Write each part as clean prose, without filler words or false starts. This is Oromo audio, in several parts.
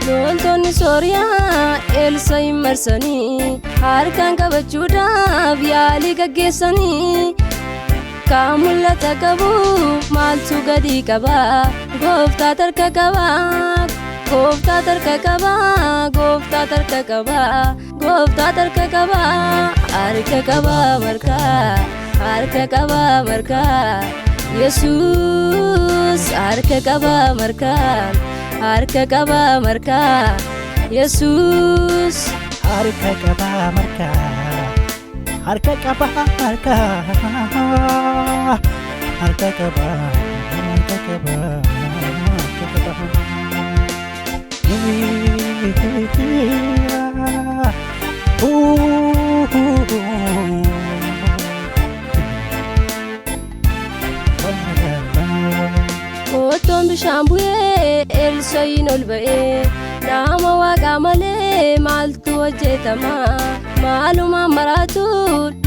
loltoonni Sooriyaa Elsaa'i marsanii harkaan qabachuudhaaf yaalii gaggeessanii kan mul'ata qabu maaltu gadi qaba gooftaa harka qaba gooftaa harka qaba gooftaa harka qaba gooftaa harka qaba harka qaba marka Yesuus harka qaba marka Yesuus harka qaba marka harka qaba marka harka qaba Oton bishaan bu'ee Elsaa'iin ol ba'ee nama waaqaa malee maaltu hojjetama maalumaan maraatu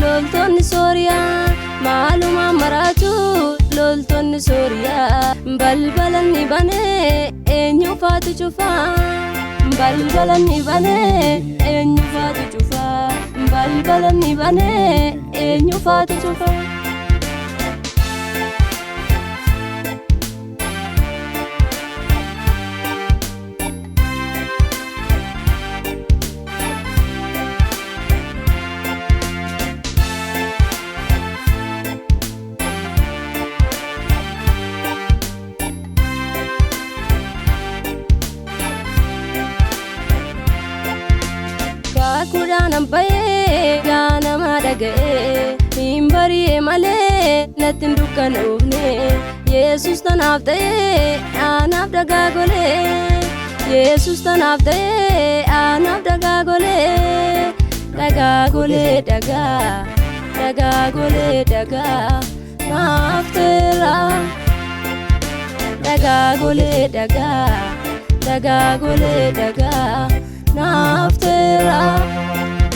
loltoonni Sooriyaa maalumaan maraatu loltoonni Sooriyaa balbalanni banee eenyufaatu cufa balbalanni banee eenyufaatu cufa balbalanni banee eenyufaatu cufa Kudaan ambayee ganama dhaga'ee hin bari'ee malee natti hin dukkanoofne Yesuus tanaaf ta'ee anaaf dagaagolee Yesuus tanaaf ta'ee anaaf dagaagolee dhagaa naaf ta'eera dhagaa naaf ta'eera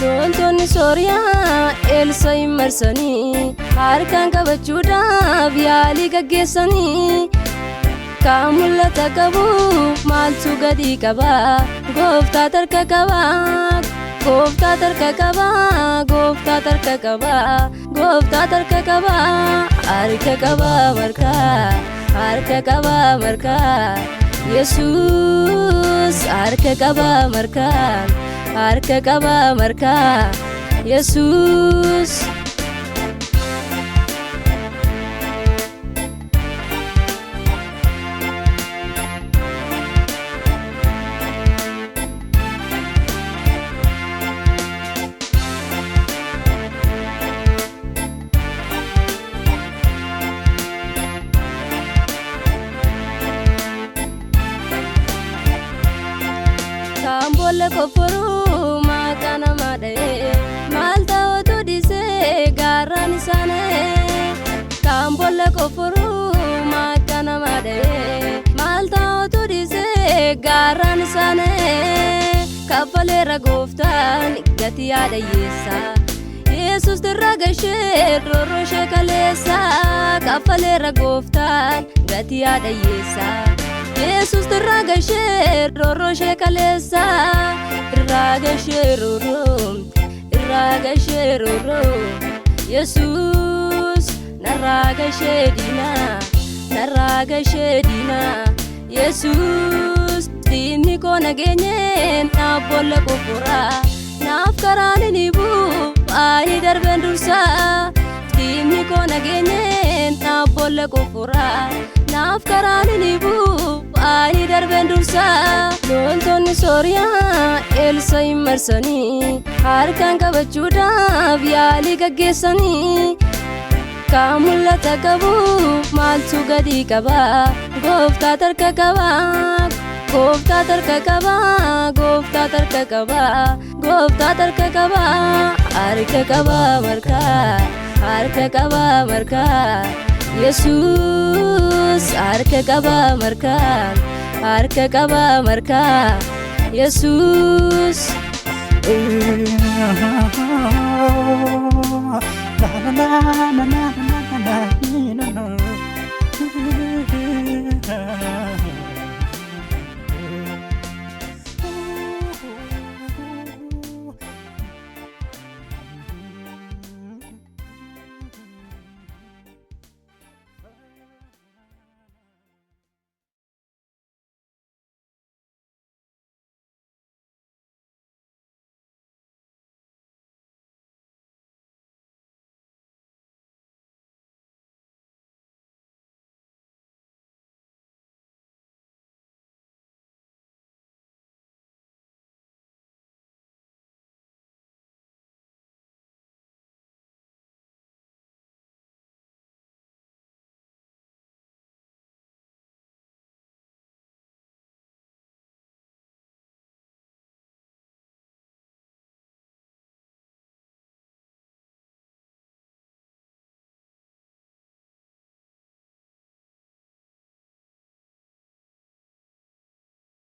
loltoonni Sooriyaa Elsaa'i marsanii harkaan qabachuudhaaf yaalii gaggeessanii kan mul'ata qabu maaltu gadi qaba gooftaa harka qaba gooftaa harka qaba gooftaa harka qaba gooftaa harka qaba harka qaba marka Yesuus harka qaba marka Yesuus Kambolle koforu makana made malta otu dise garan isane Kambolle koforu makana made malta otu dise garan isane Kafalera goftan gati yaada yesa Yesus dirragashe roroshe kalesa Kafalera goftan gati yaada yesa Yesus dirragashe roroshe kalesa irragashe roro Yesus narragashe dina Yesus dini ko nagenye na bolle kofora naaf karaan ni bu ai darben dursa dini ko nagenye na bolle kofora naaf karaan ni bu ai darben dursa loltoonni Sooriyaa Elsaa'i marsanii harkaan qabachuudhaaf yaalii gaggeessanii kan mul'ata qabu maaltu gadi qaba gooftaa harka qaba gooftaa harka qaba gooftaa harka qaba gooftaa harka qaba harka qaba marka Yesuus harka qaba marka Yesuus na na na na na na na na na